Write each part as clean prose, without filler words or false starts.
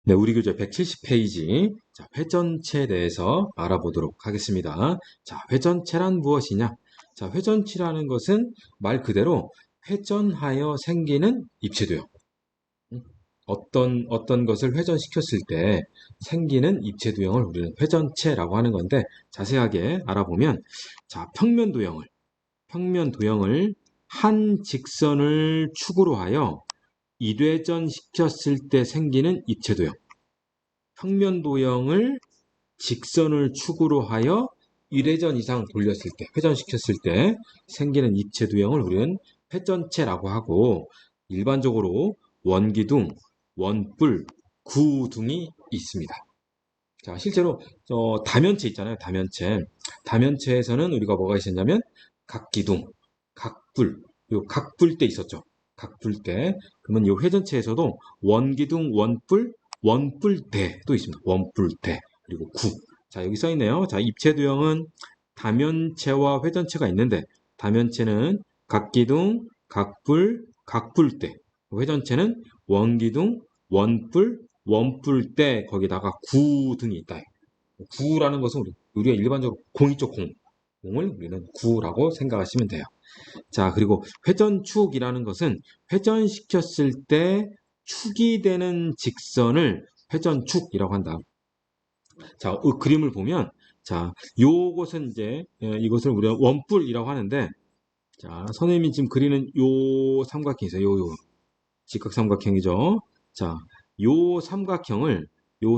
네, 우리 교재 170페이지. 자, 회전체에 대해서 알아보도록 하겠습니다. 자, 회전체란 무엇이냐? 자, 회전치라는 것은 말 그대로 회전하여 생기는 입체도형. 어떤 것을 회전시켰을 때 생기는 입체도형을 우리는 회전체라고 하는 건데, 자세하게 알아보면, 자, 평면도형을 한 직선을 축으로 하여 일회전시켰을 때 생기는 입체도형. 평면도형을 직선을 축으로 하여 1회전 이상 돌렸을 때, 회전시켰을 때 생기는 입체도형을 우리는 회전체라고 하고, 일반적으로 원기둥, 원뿔, 구둥이 있습니다. 자, 실제로 다면체 있잖아요. 다면체. 다면체에서는 우리가 뭐가 있었냐면 각기둥, 각뿔, 요 각뿔대 있었죠. 각뿔대. 그러면 이 회전체에서도 원기둥, 원뿔, 원뿔대도 있습니다. 원뿔대. 그리고 구. 자, 여기 써 있네요. 자, 입체도형은 다면체와 회전체가 있는데, 다면체는 각기둥, 각뿔, 각뿔대. 회전체는 원기둥, 원뿔, 원뿔대, 거기다가 구 등이 있다. 구라는 것은 우리가 일반적으로 공 있죠, 공. 공을 우리는 구라고 생각하시면 돼요. 자, 그리고 회전축이라는 것은 회전시켰을 때 축이 되는 직선을 회전축이라고 한다. 자, 그림을 보면, 자, 요것은 이제, 이것을 우리가 원뿔이라고 하는데, 자, 선생님이 지금 그리는 요 삼각형이 있어요. 요 직각삼각형이죠. 자, 요 삼각형을 요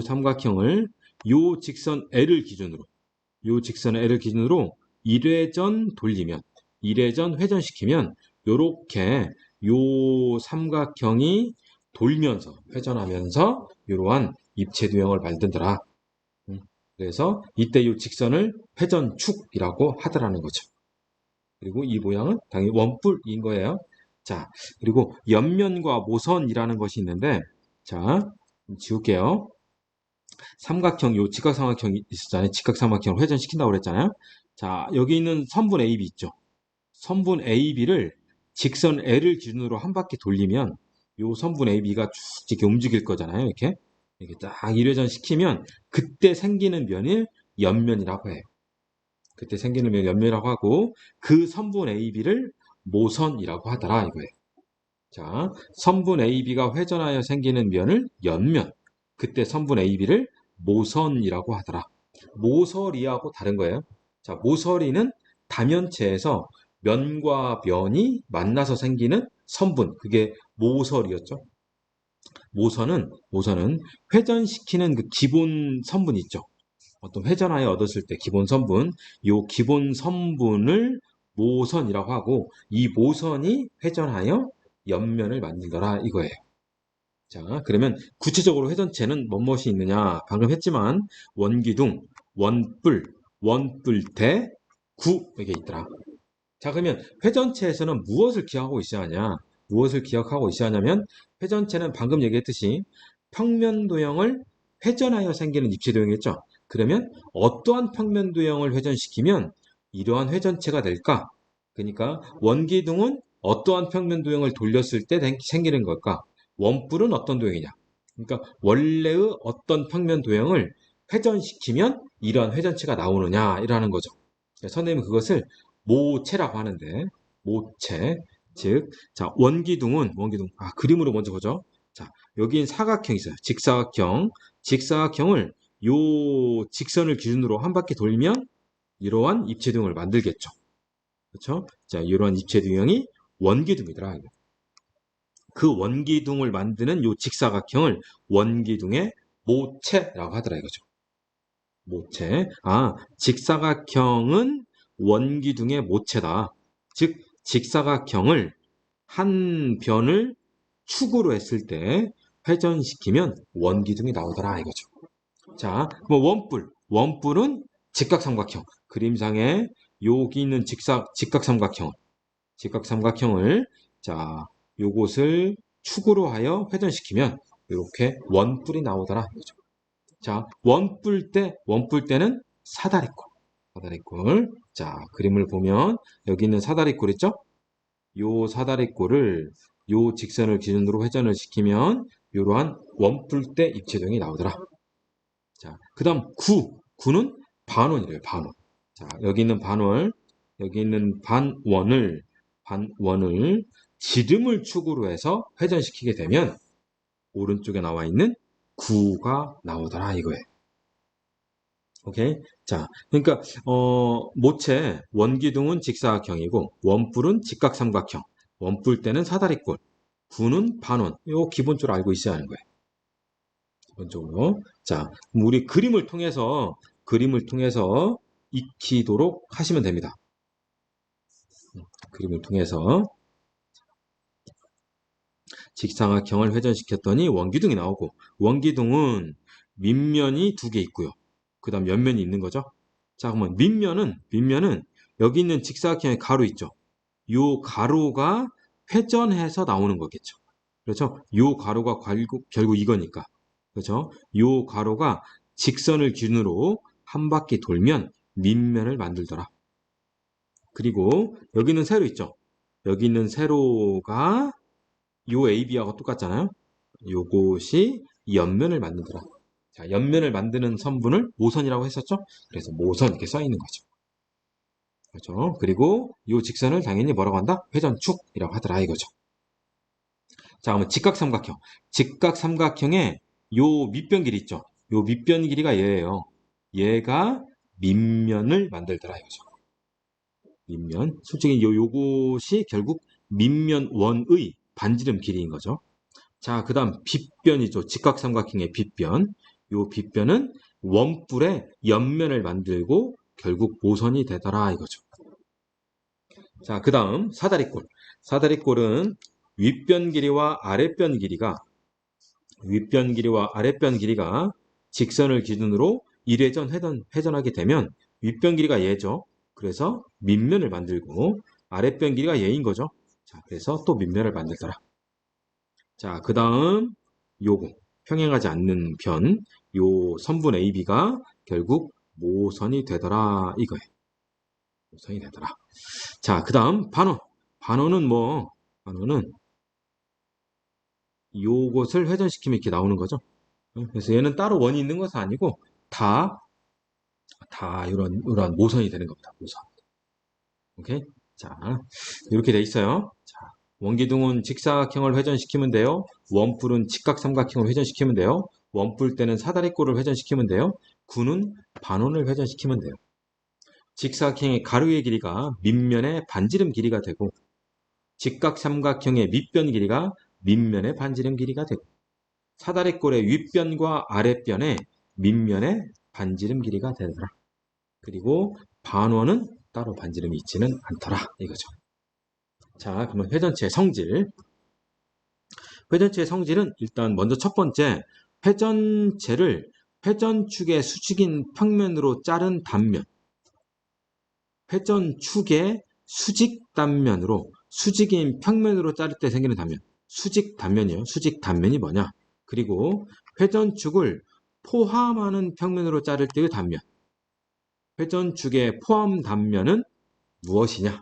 직선 L을 기준으로 1회전 돌리면, 1회전 회전시키면 요렇게 요 삼각형이 돌면서 회전하면서 이러한 입체도형을 만든더라. 그래서 이때 요 직선을 회전축이라고 하더라는 거죠. 그리고 이 모양은 당연히 원뿔인 거예요. 자, 그리고 옆면과 모선이라는 것이 있는데, 자, 지울게요. 삼각형, 요 직각삼각형이 있었잖아요. 직각삼각형을 회전시킨다고 그랬잖아요. 자, 여기 있는 선분 AB 있죠. 선분 AB를 직선 L을 기준으로 한 바퀴 돌리면 요 선분 AB가 쭉 이렇게 움직일 거잖아요. 이렇게 딱 1회전 시키면 그때 생기는 면을 옆면이라고 해요. 그때 생기는 면을 옆면이라고 하고, 그 선분 AB를 모선이라고 하더라 이거예요. 자, 선분 AB가 회전하여 생기는 면을 옆면, 그때 선분 AB를 모선이라고 하더라. 모서리하고 다른 거예요. 자, 모서리는 다면체에서 면과 면이 만나서 생기는 선분, 그게 모서리였죠. 모선은 회전시키는 그 기본 선분 있죠. 어떤 회전하여 얻었을 때 기본 선분, 요 기본 선분을 모선이라고 하고, 이 모선이 회전하여 옆면을 만들더라 이거예요. 자, 그러면 구체적으로 회전체는 뭐뭇이 있느냐? 방금 했지만 원기둥, 원뿔, 원뿔대, 구 이게 있더라. 자, 그러면 회전체에서는 무엇을 기억하고 있어야 하냐? 무엇을 기억하고 있어야 하냐면, 회전체는 방금 얘기했듯이 평면도형을 회전하여 생기는 입체도형이었죠. 그러면 어떠한 평면도형을 회전시키면 이러한 회전체가 될까? 그러니까 원기둥은 어떠한 평면도형을 돌렸을 때 생기는 걸까? 원뿔은 어떤 도형이냐? 그러니까 원래의 어떤 평면도형을 회전시키면 이러한 회전체가 나오느냐 이라는 거죠. 선생님은 그것을 모체라고 하는데, 모체, 즉, 자, 원기둥, 그림으로 먼저 보죠. 자, 여기엔 사각형이 있어요. 직사각형을 요 직선을 기준으로 한 바퀴 돌면 이러한 입체도형을 만들겠죠. 그렇죠? 자, 이러한 입체도형이 원기둥이더라. 그 원기둥을 만드는 요 직사각형을 원기둥의 모체라고 하더라 이거죠. 모체. 아, 직사각형은 원기둥의 모체다. 즉, 직사각형을 한 변을 축으로 했을 때 회전시키면 원기둥이 나오더라 이거죠. 자, 뭐 원뿔은 직각삼각형. 그림상에 여기 있는 직각삼각형을 자, 요것을 축으로 하여 회전시키면 이렇게 원뿔이 나오더라 이거죠. 자, 원뿔대는 사다리꼴. 자, 그림을 보면 여기 있는 사다리꼴 있죠? 요 사다리꼴을 요 직선을 기준으로 회전을 시키면 이러한 원뿔 때 입체도형이 나오더라. 자, 그 다음 9는 반원이래요. 반원. 자, 여기 있는 반원, 여기 있는 반원을 지름을 축으로 해서 회전시키게 되면 오른쪽에 나와 있는 9가 나오더라 이거예요. 오케이? 자, 그러니까 모체 원기둥은 직사각형이고 원뿔은 직각삼각형, 원뿔 때는 사다리꼴, 9는 반원. 이거 기본적으로 알고 있어야 하는 거예요. 기본적으로. 자, 우리 그림을 통해서 익히도록 하시면 됩니다. 그림을 통해서 직사각형을 회전시켰더니 원기둥이 나오고, 원기둥은 밑면이 2개 있고요. 그 다음 옆면이 있는 거죠. 자, 그러면 밑면은 여기 있는 직사각형의 가로 있죠. 요 가로가 회전해서 나오는 거겠죠. 그렇죠? 요 가로가 결국 이거니까. 그렇죠? 요 가로가 직선을 기준으로 한 바퀴 돌면 밑면을 만들더라. 그리고 여기 있는 세로 있죠? 여기 있는 세로가 요 AB하고 똑같잖아요. 요것이 옆면을 만들더라. 자, 옆면을 만드는 선분을 모선이라고 했었죠? 그래서 모선 이렇게 써 있는 거죠. 그렇죠? 그리고 요 직선을 당연히 뭐라고 한다? 회전축이라고 하더라 이거죠. 자, 그러면 직각삼각형. 직각삼각형의 요 밑변 길이 있죠? 요 밑변 길이가 얘예요. 얘가 밑면을 만들더라 이거죠. 밑면. 솔직히 요것이 결국 밑면원의 반지름 길이인 거죠. 자, 그 다음 빗변이죠. 직각삼각형의 빗변. 요 빗변은 원뿔의 옆면을 만들고 결국 모선이 되더라 이거죠. 자, 그 다음 사다리꼴. 사다리꼴은 윗변 길이와 아랫변 길이가 직선을 기준으로 1회전 회전하게 되면 윗변 길이가 얘죠. 그래서 밑면을 만들고 아랫변 길이가 얘인 거죠. 자, 그래서 또 밑면을 만들더라. 자, 그 다음 요거 평행하지 않는 편, 요 선분 AB가 결국 모선이 되더라 이거예요. 모선이 되더라. 자, 그 다음 반원. 반원은 요것을 회전시키면 이렇게 나오는 거죠. 그래서 얘는 따로 원이 있는 것은 아니고 다 이런 모선이 되는 겁니다. 모선. 오케이? 자, 이렇게 돼 있어요. 자, 원기둥은 직사각형을 회전시키면 돼요. 원뿔은 직각삼각형을 회전시키면 돼요. 원뿔 때는 사다리꼴을 회전시키면 돼요. 구는 반원을 회전시키면 돼요. 직사각형의 가로의 길이가 밑면의 반지름 길이가 되고 직각삼각형의 밑변 길이가 밑면의 반지름 길이가 되고 사다리꼴의 윗변과 아랫변의 밑면의 반지름 길이가 되더라. 그리고 반원은 따로 반지름이 있지는 않더라 이거죠. 자, 그러면 회전체의 성질. 회전체의 성질은 일단 먼저 첫 번째, 회전체를 회전축의 수직인 평면으로 자른 단면, 회전축의 수직 단면으로 수직인 평면으로 자를 때 생기는 단면, 수직 단면이에요. 수직 단면이 뭐냐? 그리고 회전축을 포함하는 평면으로 자를 때의 단면, 회전축의 포함 단면은 무엇이냐?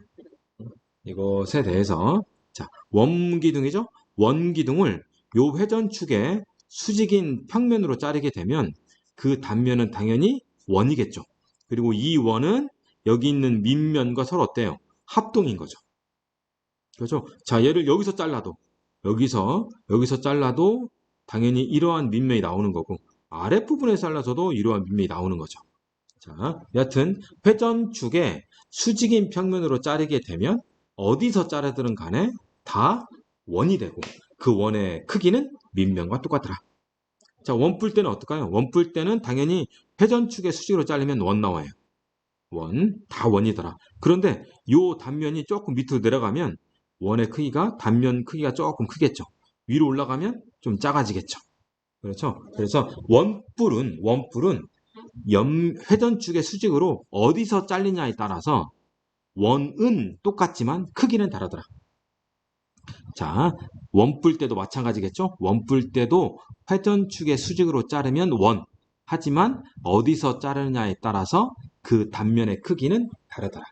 이것에 대해서 자, 원기둥이죠? 원기둥을 요 회전축의 수직인 평면으로 자르게 되면 그 단면은 당연히 원이겠죠. 그리고 이 원은 여기 있는 밑면과 서로 어때요? 합동인 거죠. 그렇죠? 자, 얘를 여기서 잘라도 여기서 잘라도 당연히 이러한 밑면이 나오는 거고 아랫부분에 잘라서도 이러한 밑면이 나오는 거죠. 자, 여하튼 회전축의 수직인 평면으로 자르게 되면 어디서 자르든 간에 다 원이 되고 그 원의 크기는 밑면과 똑같더라. 자, 원뿔 때는 어떨까요? 원뿔 때는 당연히 회전축의 수직으로 자르면 원 나와요. 다 원이더라. 그런데 요 단면이 조금 밑으로 내려가면 원의 크기가 단면 크기가 조금 크겠죠. 위로 올라가면 좀 작아지겠죠. 그렇죠? 그래서 원뿔은 회전축의 수직으로 어디서 잘리냐에 따라서 원은 똑같지만 크기는 다르더라. 자, 원뿔 때도 마찬가지겠죠? 원뿔 때도 회전축의 수직으로 자르면 원. 하지만 어디서 자르냐에 따라서 그 단면의 크기는 다르더라.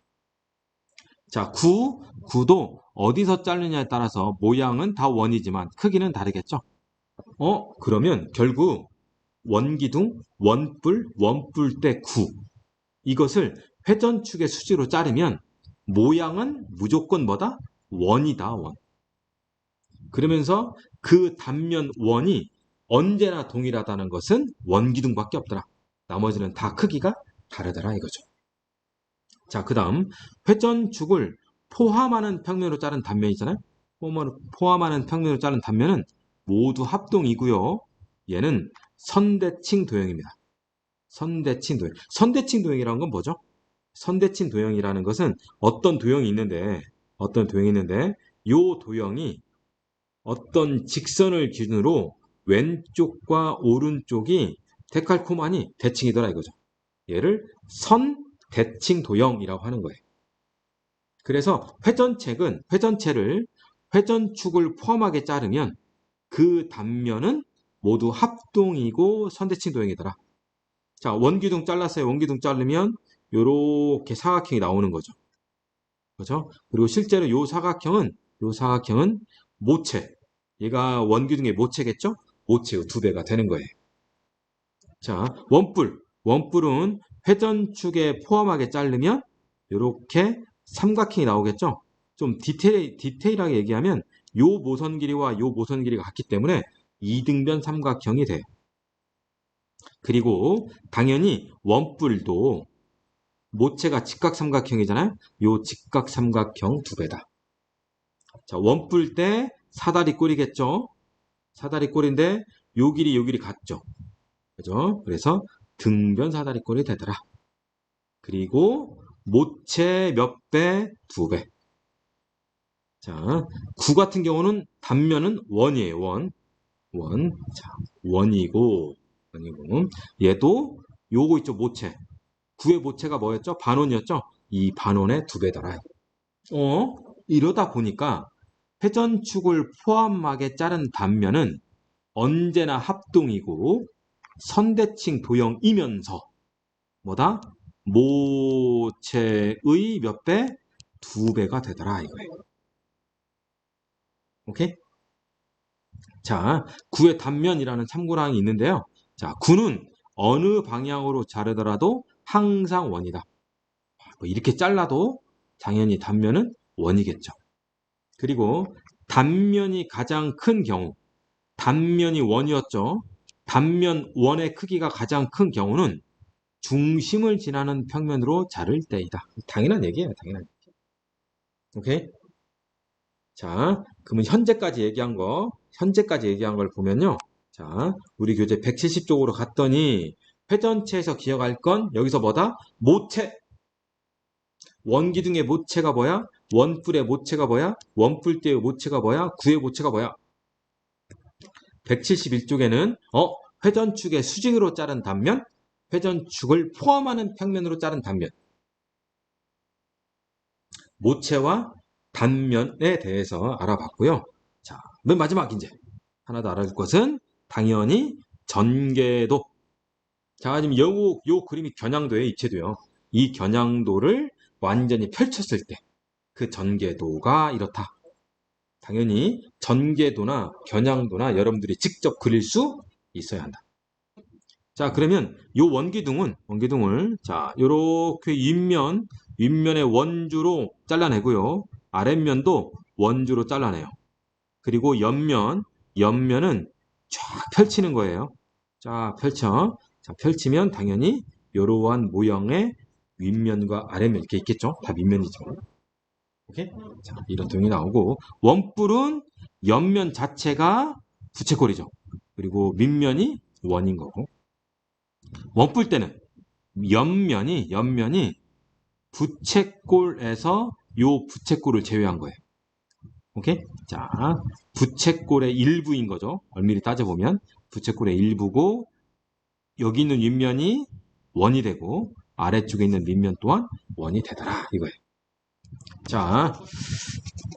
자, 구도 어디서 자르냐에 따라서 모양은 다 원이지만 크기는 다르겠죠? 그러면 결국 원기둥, 원뿔, 원뿔대 9 이것을 회전축의 수지로 자르면 모양은 무조건 뭐다? 원이다, 원. 그러면서 그 단면 원이 언제나 동일하다는 것은 원기둥밖에 없더라. 나머지는 다 크기가 다르더라 이거죠. 자, 그 다음 회전축을 포함하는 평면으로 자른 단면 있잖아요. 포함하는 평면으로 자른 단면은 모두 합동이고요. 얘는 선대칭 도형입니다. 선대칭 도형. 선대칭 도형이라는 건 뭐죠? 선대칭 도형이라는 것은 어떤 도형이 있는데 요 도형이 어떤 직선을 기준으로 왼쪽과 오른쪽이 데칼코마니 대칭이더라 이거죠. 얘를 선대칭 도형이라고 하는 거예요. 그래서 회전체를 회전축을 포함하게 자르면 그 단면은 모두 합동이고 선대칭 도형이더라. 자, 원기둥 잘랐어요. 원기둥 자르면 요렇게 사각형이 나오는 거죠. 그죠? 그리고 실제로 요 사각형은 모체. 얘가 원기둥의 모체겠죠? 모체의 2배가 되는 거예요. 자, 원뿔은 회전축에 포함하게 자르면 이렇게 삼각형이 나오겠죠? 좀 디테일하게 얘기하면 요 모선 길이와 요 모선 길이가 같기 때문에 이등변 삼각형이 돼요. 그리고 당연히 원뿔도 모체가 직각삼각형이잖아요. 요 직각삼각형 2배다. 자, 원뿔 때 사다리 꼴이겠죠? 사다리 꼴인데 요 길이 같죠? 그죠? 그래서 등변 사다리 꼴이 되더라. 그리고 모체 몇 배? 2배. 자, 9 같은 경우는 단면은 원이에요. 원. 자, 원이고. 얘도 요거 있죠, 모체. 9의 모체가 뭐였죠? 반원이었죠? 이 반원의 2배더라. 이러다 보니까 회전축을 포함하게 자른 단면은 언제나 합동이고 선대칭 도형이면서 뭐다? 모체의 몇 배? 2배가 되더라 이거예요. 오케이? 자, 9의 단면이라는 참고사항이 있는데요. 자, 9는 어느 방향으로 자르더라도 항상 원이다. 뭐 이렇게 잘라도 당연히 단면은 원이겠죠. 그리고 단면이 가장 큰 경우, 단면이 원이었죠. 단면 원의 크기가 가장 큰 경우는 중심을 지나는 평면으로 자를 때이다. 당연한 얘기예요. 당연한 얘기. 오케이? 자, 그러면 현재까지 얘기한 걸 보면요. 자, 우리 교재 170쪽으로 갔더니 회전체에서 기억할 건 여기서 뭐다? 모체. 원기둥의 모체가 뭐야? 원뿔의 모체가 뭐야? 원뿔대의 모체가 뭐야? 구의 모체가 뭐야? 171쪽에는 회전축의 수직으로 자른 단면, 회전축을 포함하는 평면으로 자른 단면. 모체와 단면에 대해서 알아봤고요. 자, 맨 마지막 이제 하나 더 알아줄 것은 당연히 전개도. 자, 지금 요 그림이 겨냥도에 입체돼요. 이 겨냥도를 완전히 펼쳤을 때 그 전개도가 이렇다. 당연히 전개도나 겨냥도나 여러분들이 직접 그릴 수 있어야 한다. 자, 그러면 요 원기둥을 자, 요렇게 윗면의 원주로 잘라내고요. 아랫면도 원주로 잘라내요. 그리고 옆면은 쫙 펼치는 거예요. 쫙 펼쳐. 자, 펼치면 당연히 이러한 모형의 윗면과 아랫면 이렇게 있겠죠? 다 밑면이죠. 오케이? 자, 이런 등이 나오고 원뿔은 옆면 자체가 부채꼴이죠. 그리고 밑면이 원인 거고 원뿔 때는 옆면이 부채꼴에서 요 부채꼴을 제외한 거예요. 오케이? 자, 부채꼴의 일부인 거죠. 엄밀히 따져보면 부채꼴의 일부고 여기 있는 윗면이 원이 되고 아래쪽에 있는 밑면 또한 원이 되더라 이거예요. 자,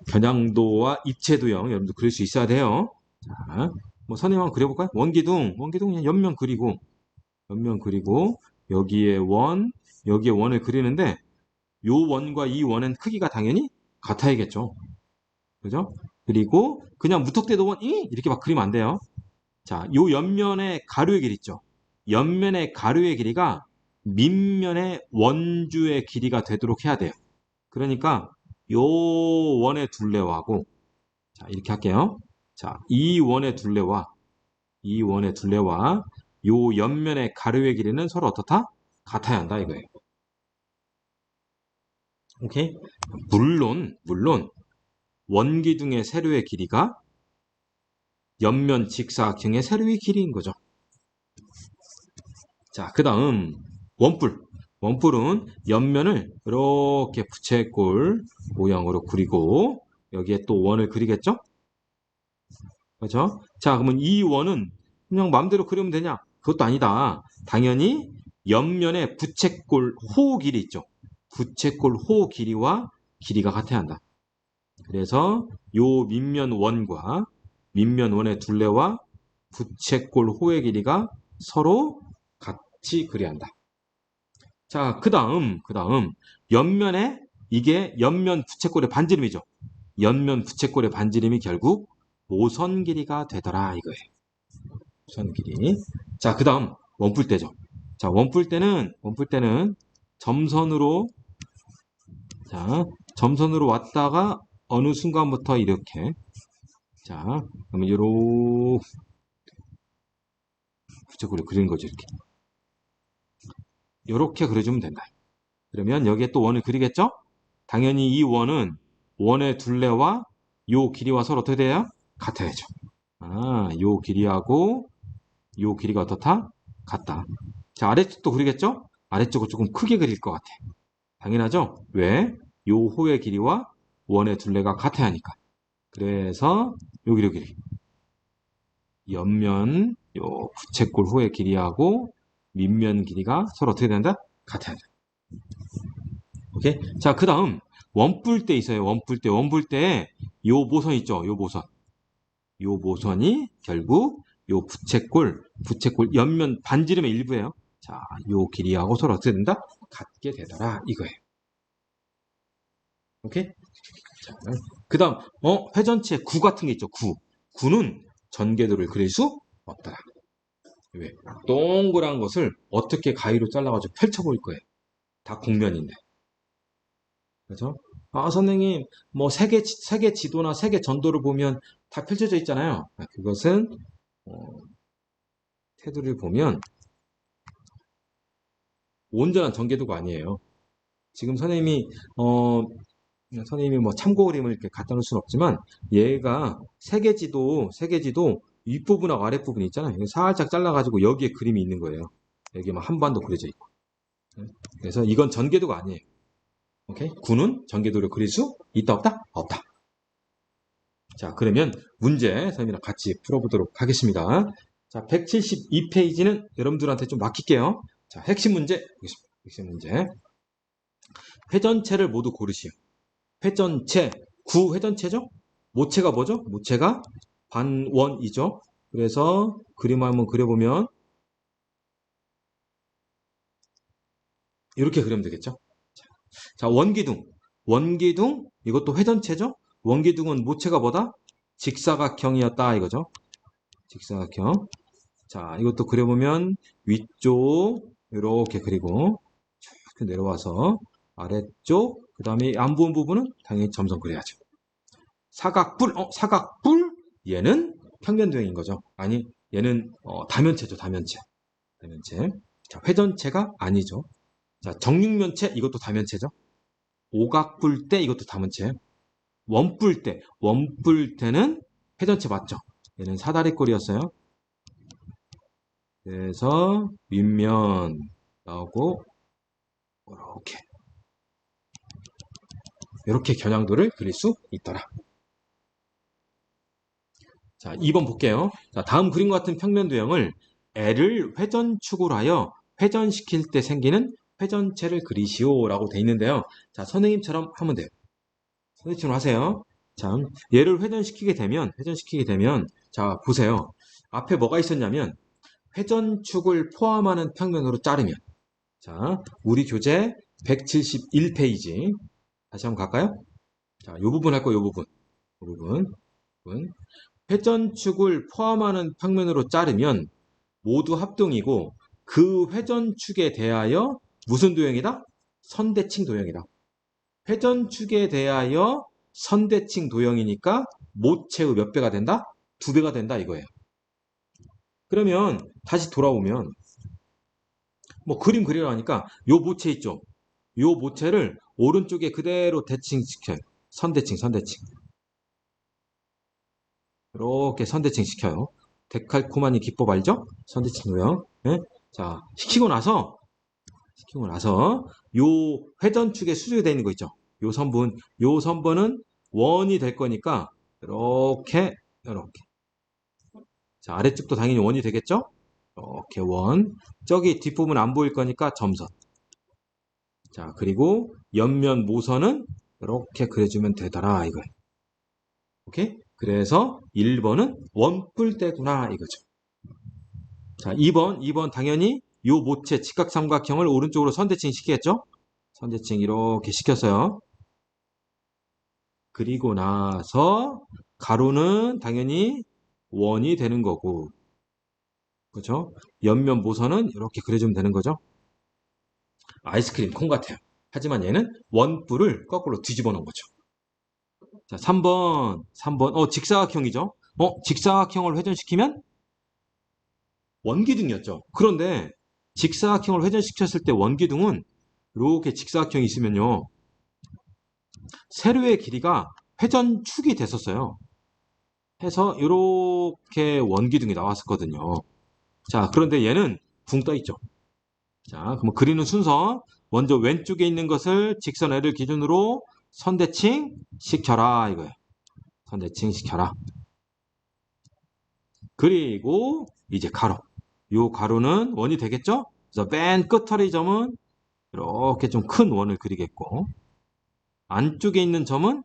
겨냥도와 입체도형 여러분들 그릴 수 있어야 돼요. 자, 뭐 선생님 한번 그려볼까요? 원기둥 그냥 옆면 그리고 여기에 원을 그리는데 요 원과 이 원은 크기가 당연히 같아야겠죠. 그죠? 그리고 그냥 무턱대도 원 이렇게 막 그리면 안 돼요. 자, 요 옆면의 가로의 길이 있죠. 옆면의 가로의 길이가 밑면의 원주의 길이가 되도록 해야 돼요. 그러니까 요 원의 둘레하고 자, 이렇게 할게요. 자, 이 원의 둘레와 요 옆면의 가로의 길이는 서로 어떻다? 같아야 한다 이거예요. 오케이? 물론 원기둥의 세로의 길이가 옆면 직사각형의 세로의 길이인 거죠. 자, 그 다음 원뿔. 원뿔은 옆면을 이렇게 부채꼴 모양으로 그리고 여기에 또 원을 그리겠죠? 그렇죠? 자, 그러면 이 원은 그냥 마음대로 그리면 되냐? 그것도 아니다. 당연히 옆면에 부채꼴 호 길이 있죠. 부채꼴 호 길이와 길이가 같아야 한다. 그래서 요 밑면 원과 밑면 원의 둘레와 부채꼴 호의 길이가 서로 같이 그려야 한다. 자, 그 다음 옆면에 이게 옆면 부채꼴의 반지름이죠. 옆면 부채꼴의 반지름이 결국 모선 길이가 되더라 이거예요. 모선 길이. 자, 그 다음 원뿔대죠. 자, 원뿔대는 점선으로 자, 점선으로 왔다가 어느 순간부터 이렇게 자, 그러면 요렇게 부채꼴을 그리는 거죠, 이렇게. 요렇게 그려주면 된다. 그러면 여기에 또 원을 그리겠죠? 당연히 이 원은 원의 둘레와 요 길이와 서로 어떻게 돼요? 같아야죠. 아, 요 길이하고 요 길이가 어떻다? 같다. 자, 아래쪽도 그리겠죠? 아래쪽을 조금 크게 그릴 것 같아. 당연하죠? 왜? 요 호의 길이와 원의 둘레가 같아야 하니까. 그래서 여기 옆면 요 부채꼴 호의 길이하고 밑면 길이가 서로 어떻게 된다? 같아야 돼. 오케이? 자, 그 다음 원뿔대 있어요. 원뿔대에 요 모선 있죠? 요 모선이 결국 요 부채꼴 옆면 반지름의 일부예요. 자, 요 길이하고 서로 어떻게 된다? 같게 되더라 이거예요. 오케이? 자, 그 다음 회전체 구 같은 게 있죠. 구는 전개도를 그릴 수 없더라. 왜? 동그란 것을 어떻게 가위로 잘라가지고 펼쳐볼 거예요. 다 국면인데. 그렇죠? 아, 선생님, 뭐 세계 지도나 세계 전도를 보면 다 펼쳐져 있잖아요. 그것은 테두리를 보면 온전한 전개도가 아니에요. 지금 선생님이 뭐 참고 그림을 이렇게 갖다 놓을 수는 없지만 얘가 세계지도 윗부분하고 아랫부분이 있잖아요. 살짝 잘라가지고 여기에 그림이 있는 거예요. 여기 막 한반도 그려져 있고. 그래서 이건 전개도가 아니에요. 오케이? 구는 전개도를 그릴 수 있다 없다? 없다. 자, 그러면 문제 선생님이랑 같이 풀어보도록 하겠습니다. 자, 172페이지는 여러분들한테 좀 맡길게요. 자, 핵심 문제 보겠습니다. 핵심 문제. 회전체를 모두 고르시오. 회전체, 구회전체죠? 모체가 뭐죠? 모체가 반원이죠. 그래서 그림 한번 그려보면 이렇게 그리면 되겠죠? 자, 원기둥 이것도 회전체죠? 원기둥은 모체가 뭐다? 직사각형이었다 이거죠. 직사각형. 자, 이것도 그려보면 위쪽 이렇게 그리고 쭉 내려와서 아래쪽 그 다음에 안 보인 부분은 당연히 점선 그려야죠. 사각뿔 얘는 평면도형인 거죠. 아니 얘는 다면체죠. 다면체. 자, 회전체가 아니죠. 자, 정육면체 이것도 다면체죠. 오각뿔대 이것도 다면체. 원뿔대는 회전체 맞죠? 얘는 사다리꼴이었어요. 그래서 윗면 나오고 이렇게 겨냥도를 그릴 수 있더라. 자, 2번 볼게요. 자, 다음 그림과 같은 평면도형을 L을 회전축으로 하여 회전시킬 때 생기는 회전체를 그리시오라고 돼 있는데요. 자, 선생님처럼 하면 돼요. 선생님처럼 하세요. 자, 얘를 회전시키게 되면 자, 보세요. 앞에 뭐가 있었냐면 회전축을 포함하는 평면으로 자르면 자, 우리 교재 171페이지 다시 한번 갈까요? 자, 요 부분 할 거예요. 요 부분. 회전축을 포함하는 평면으로 자르면 모두 합동이고 그 회전축에 대하여 무슨 도형이다? 선대칭 도형이다. 회전축에 대하여 선대칭 도형이니까 모체의 몇 배가 된다? 2배가 된다 이거예요. 그러면 다시 돌아오면 뭐 그림 그리라니까 요 모체 있죠? 요 모체를 오른쪽에 그대로 대칭시켜요. 선대칭. 이렇게 선대칭 시켜요. 데칼코마니 기법 알죠? 선대칭 도형. 네? 자, 시키고 나서 요 회전축에 수직이 되어 있는 거 있죠? 요 선분은 원이 될 거니까 이렇게. 자, 아래쪽도 당연히 원이 되겠죠? 이렇게 원. 저기 뒷부분 안 보일 거니까 점선. 자, 그리고 옆면 모선은 이렇게 그려주면 되더라 이거예요. 오케이? 그래서 1번은 원뿔대구나 이거죠. 자, 2번 당연히 요 모체 직각삼각형을 오른쪽으로 선대칭 시키겠죠? 선대칭 이렇게 시켰어요. 그리고 나서 가로는 당연히 원이 되는 거고, 그렇죠? 옆면 모선은 이렇게 그려주면 되는 거죠. 아이스크림 콘 같아요. 하지만 얘는 원뿔을 거꾸로 뒤집어 놓은 거죠. 자, 3번. 직사각형이죠. 직사각형을 회전시키면 원기둥이었죠. 그런데 직사각형을 회전시켰을 때 원기둥은 이렇게 직사각형이 있으면요. 세로의 길이가 회전축이 됐었어요. 해서 이렇게 원기둥이 나왔었거든요. 자, 그런데 얘는 붕 떠 있죠. 자, 그럼 그리는 순서. 먼저 왼쪽에 있는 것을 직선 L을 기준으로 선대칭 시켜라 이거예요. 선대칭 시켜라. 그리고 이제 가로. 요 가로는 원이 되겠죠? 그래서 맨 끝털의 점은 이렇게 좀 큰 원을 그리겠고, 안쪽에 있는 점은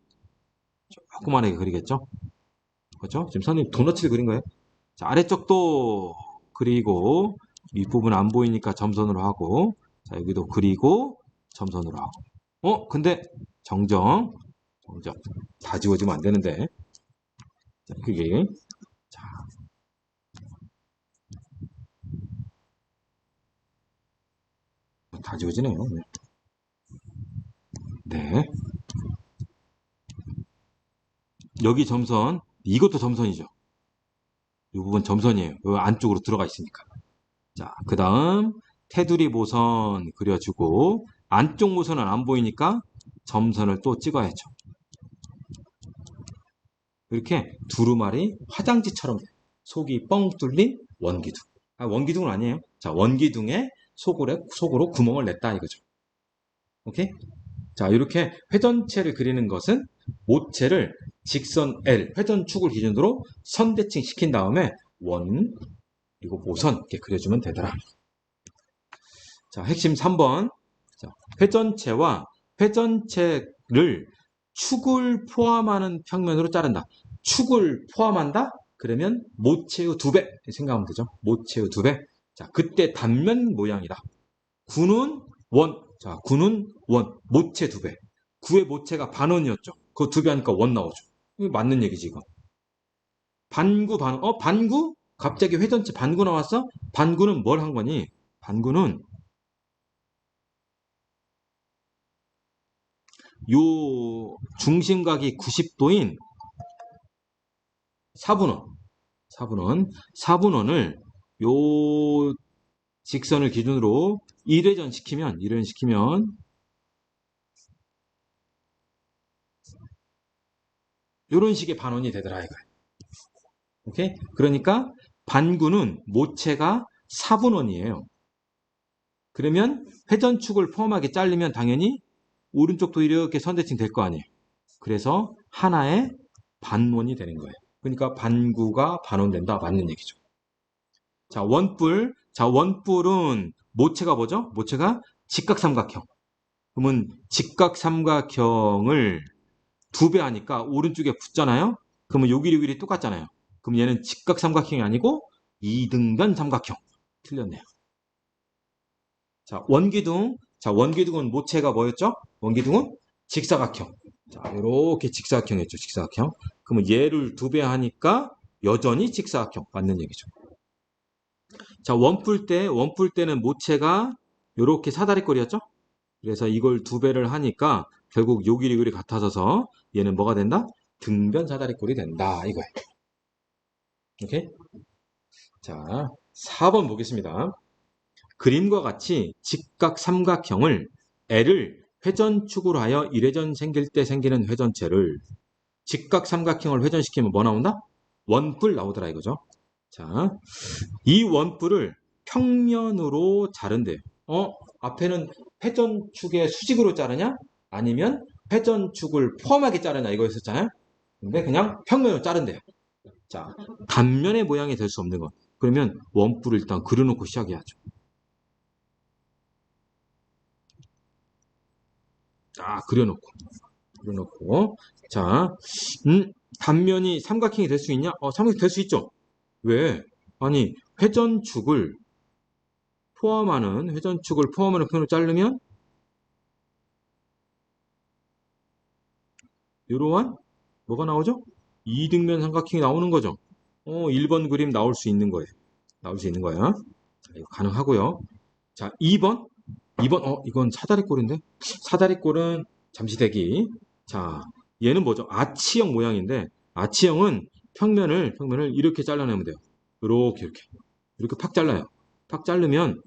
조그만하게 그리겠죠? 그렇죠? 지금 선생님 도너츠를 그린 거예요. 자, 아래쪽도 그리고 윗부분 안 보이니까 점선으로 하고, 자, 여기도 그리고 점선으로 하고. 근데 정정. 다 지워지면 안 되는데. 자, 그게. 자, 다 지워지네요. 네. 여기 점선, 이것도 점선이죠. 이 부분 점선이에요. 이 안쪽으로 들어가 있으니까. 자, 그 다음 테두리 모선 그려주고, 안쪽 모선은 안 보이니까 점선을 또 찍어야죠. 이렇게 두루마리 화장지처럼 속이 뻥 뚫린 원기둥. 원기둥은 아니에요. 자, 원기둥에 속으로 구멍을 냈다 이거죠. 오케이? 자, 이렇게 회전체를 그리는 것은 모체를 직선 L, 회전축을 기준으로 선대칭 시킨 다음에 원, 그리고 모선 이렇게 그려주면 되더라. 자, 핵심 3번. 자, 회전체와 회전체를 축을 포함하는 평면으로 자른다. 축을 포함한다? 그러면 모체의 2배 생각하면 되죠. 모체의 2배. 자, 그때 단면 모양이다. 구는 원. 자, 구는 원. 모체 2배. 구의 모체가 반원이었죠. 그거 2배 하니까 원 나오죠. 이거 맞는 얘기지, 이거. 반구, 반원. 반구? 갑자기 회전체 반구 나왔어? 반구는 뭘 한 거니? 반구는 요 중심각이 90도인 4분원을 요 직선을 기준으로 1회전 시키면 이런 식의 반원이 되더라 이거예요. 오케이? 그러니까 반구는 모체가 4분원이에요. 그러면 회전축을 포함하게 자르면 당연히 오른쪽도 이렇게 선대칭 될 거 아니에요. 그래서 하나의 반원이 되는 거예요. 그러니까 반구가 반원된다. 맞는 얘기죠. 자, 원뿔. 자, 원뿔은 모체가 뭐죠? 모체가 직각삼각형. 그러면 직각삼각형을 2배 하니까 오른쪽에 붙잖아요? 그러면 요 길이 똑같잖아요. 그럼 얘는 직각삼각형이 아니고 이등변 삼각형. 틀렸네요. 자, 원기둥. 자, 원기둥은 모체가 뭐였죠? 원기둥은 직사각형. 자, 이렇게 직사각형이었죠. 직사각형. 그러면 얘를 2배 하니까 여전히 직사각형 맞는 얘기죠. 자, 원뿔 때는 모체가 이렇게 사다리꼴이었죠? 그래서 이걸 두 배를 하니까 결국 요 길이 같아져서 얘는 뭐가 된다? 등변 사다리꼴이 된다. 이거예요. 오케이? 자, 4번 보겠습니다. 그림과 같이 직각 삼각형을 L을 회전축으로 하여 일회전 생길 때 생기는 회전체를 직각 삼각형을 회전시키면 뭐 나온다? 원뿔 나오더라 이거죠. 자, 이 원뿔을 평면으로 자른대요. 앞에는 회전축의 수직으로 자르냐? 아니면 회전축을 포함하게 자르냐 이거였었잖아요. 근데 그냥 평면으로 자른대요. 자, 단면의 모양이 될 수 없는 것. 그러면 원뿔을 일단 그려놓고 시작해야죠. 자, 그려놓고. 자, 단면이 삼각형이 될 수 있냐? 삼각형 될 수 있죠. 왜? 아니, 회전축을 포함하는 편으로 자르면 이러한 뭐가 나오죠? 이등변 삼각형이 나오는 거죠. 1번 그림 나올 수 있는 거예요. 나올 수 있는 거야. 자, 이거 가능하고요. 자, 2번. 이건 사다리꼴인데? 사다리꼴은 잠시 대기. 자, 얘는 뭐죠? 아치형 모양인데, 아치형은 평면을 이렇게 잘라내면 돼요. 이렇게 팍 잘라요. 팍 자르면,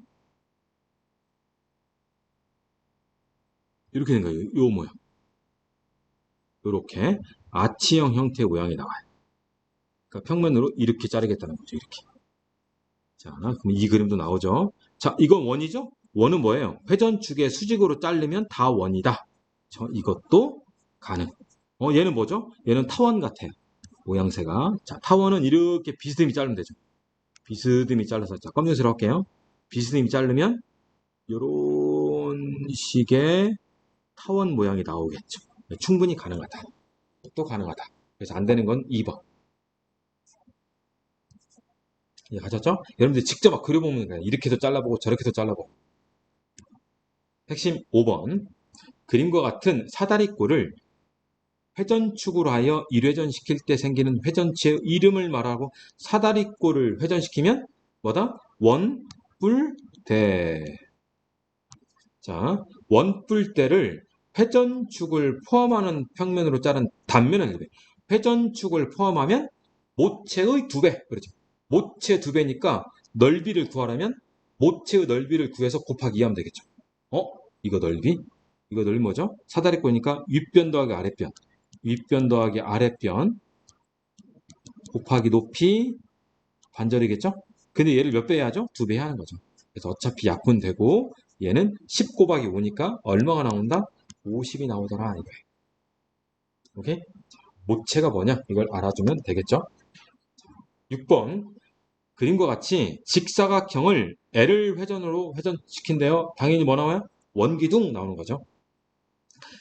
이렇게 된 거예요. 요 모양. 이렇게 아치형 형태의 모양이 나와요. 그러니까 평면으로 이렇게 자르겠다는 거죠. 이렇게. 자, 그럼 이 그림도 나오죠. 자, 이건 원이죠? 원은 뭐예요? 회전축의 수직으로 자르면 다 원이다. 이것도 가능. 얘는 뭐죠? 얘는 타원 같아요. 모양새가. 자, 타원은 이렇게 비스듬히 자르면 되죠. 비스듬히 잘라서. 자, 검정색으로 할게요. 비스듬히 자르면 이런 식의 타원 모양이 나오겠죠. 충분히 가능하다. 또 가능하다. 그래서 안 되는 건 2번. 예, 가셨죠? 여러분들 직접 막 그려보면 그냥 이렇게도 잘라보고 저렇게도 잘라보고. 핵심 5번. 그림과 같은 사다리꼴을 회전축으로 하여 일회전시킬 때 생기는 회전체의 이름을 말하고 사다리꼴을 회전시키면 뭐다? 원뿔대. 자, 원뿔대를 회전축을 포함하는 평면으로 자른 단면을 회전축을 포함하면 모체의 2배. 그렇죠. 모체 2배니까 넓이를 구하려면 모체의 넓이를 구해서 곱하기 2 하면 되겠죠. 어? 이거 넓이? 이거 넓이 뭐죠? 사다리꼴이니까 윗변 더하기 아랫변. 윗변 더하기 아랫변 곱하기 높이 반절이겠죠? 근데 얘를 몇 배 해야죠? 2배 하는 거죠. 그래서 어차피 약분되고 얘는 10 곱하기 5니까 얼마가 나온다? 50이 나오더라 이거예요. 오케이? 모체가 뭐냐? 이걸 알아주면 되겠죠? 6번 그림과 같이 직사각형을 L을 회전으로 회전시킨대요. 당연히 뭐 나와요? 원기둥 나오는 거죠.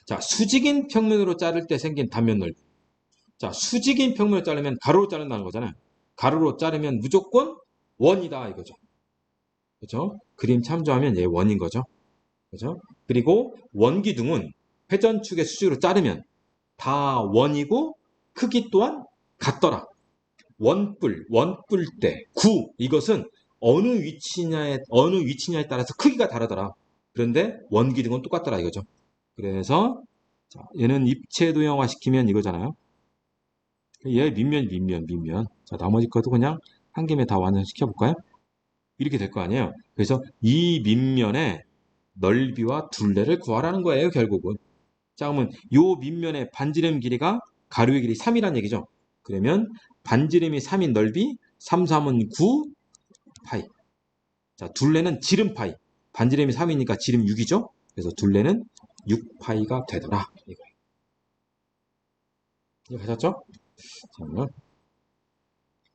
자, 수직인 평면으로 자를 때 생긴 단면 넓이. 자, 수직인 평면을 자르면 가로로 자른다는 거잖아요. 가로로 자르면 무조건 원이다 이거죠. 그죠? 그림 참조하면 얘 원인 거죠. 그죠? 그리고 원기둥은 회전축의 수직으로 자르면 다 원이고 크기 또한 같더라. 원뿔대, 구 이것은 어느 위치냐에 따라서 크기가 다르더라. 그런데 원기둥은 똑같더라 이거죠. 그래서 자, 얘는 입체 도형화 시키면 이거잖아요. 얘 밑면. 자, 나머지 것도 그냥 한 김에 다 완성시켜 볼까요? 이렇게 될 거 아니에요. 그래서 이 밑면의 넓이와 둘레를 구하라는 거예요, 결국은. 자, 그러면 요 밑면의 반지름 길이가 가로의 길이 3이란 얘기죠. 그러면 반지름이 3인 넓이 3, 3은 9 파이. 자, 둘레는 지름 파이. 반지름이 3이니까 지름 6이죠. 그래서 둘레는 6 파이가 되더라. 이거 하셨죠? 자,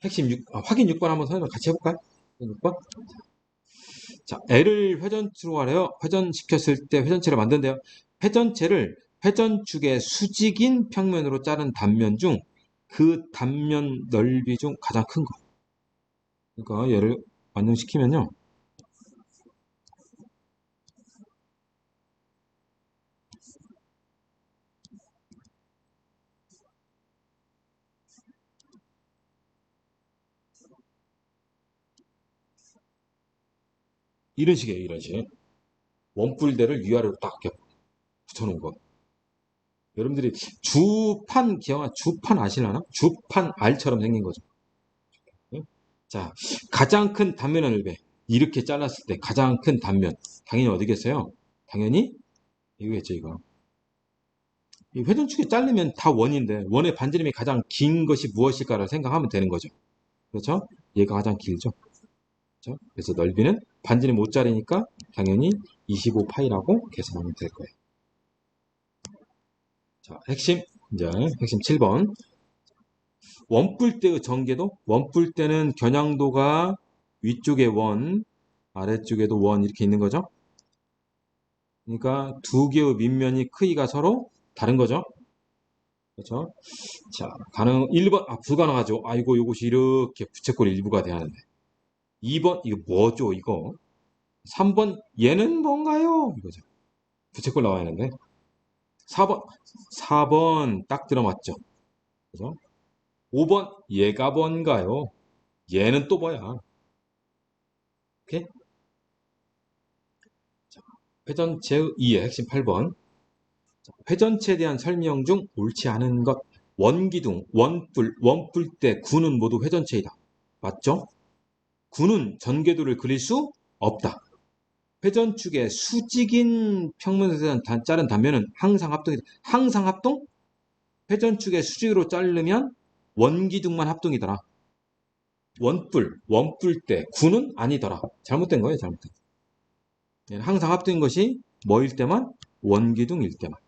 핵심 확인 6번 한번 설명 같이 해볼까요? 6번. 자, L을 회전축으로 하래요. 회전시켰을 때 회전체를 만든대요. 회전체를 회전축의 수직인 평면으로 자른 단면 중 그 단면 넓이 중 가장 큰 거. 그러니까 얘를 완성시키면요. 이런 식이에요, 이런 식. 원뿔대를 위아래로 딱 이렇게 붙여놓은 거. 여러분들이 주판 아시려나? 주판 알처럼 생긴 거죠. 응? 자, 가장 큰 단면을 왜? 이렇게 잘랐을 때 가장 큰 단면. 당연히 어디겠어요? 당연히 이거겠죠, 이거. 이 회전축이 자르면 다 원인데, 원의 반지름이 가장 긴 것이 무엇일까를 생각하면 되는 거죠. 그렇죠? 얘가 가장 길죠. 그렇죠? 그래서 넓이는 반지름 5짜리니까 당연히 25파이라고 계산하면 될 거예요. 자, 핵심 7번. 원뿔대의 전개도, 원뿔대는 겨냥도가 위쪽에 원, 아래쪽에도 원 이렇게 있는 거죠. 그러니까 두 개의 밑면이 크기가 서로 다른 거죠. 그렇죠? 자, 1번, 불가능하죠. 아이고, 이것이 이렇게 부채꼴 일부가 돼야 하는데. 2번, 이거 뭐죠, 이거? 3번, 얘는 뭔가요? 이거죠. 부채꼴 나와야 하는데. 4번, 딱 들어맞죠. 그죠? 5번, 얘가 뭔가요? 얘는 또 뭐야? 오케이? 자, 회전체의 2의 핵심 8번. 회전체에 대한 설명 중 옳지 않은 것. 원기둥, 원뿔대, 구는 모두 회전체이다. 맞죠? 구는 전개도를 그릴 수 없다. 회전축의 수직인 평면에서 자른 단면은 항상 합동이다. 항상 합동? 회전축의 수직으로 자르면 원기둥만 합동이더라. 원뿔대, 구는 아니더라. 잘못된 거예요, 잘못된 거. 항상 합동인 것이 뭐일 때만? 원기둥일 때만.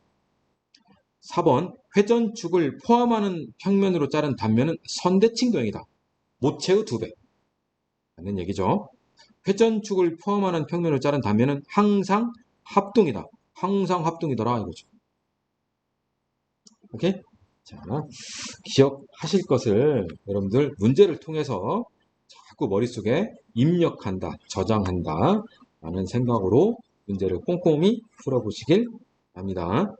4번, 회전축을 포함하는 평면으로 자른 단면은 선대칭 도형이다. 모체의 2배. 라는 얘기죠. 회전축을 포함하는 평면을 자른 단면은 항상 합동이다. 항상 합동이더라 이거죠. 오케이? 자, 기억하실 것을 여러분들 문제를 통해서 자꾸 머릿속에 입력한다, 저장한다 라는 생각으로 문제를 꼼꼼히 풀어보시길 바랍니다.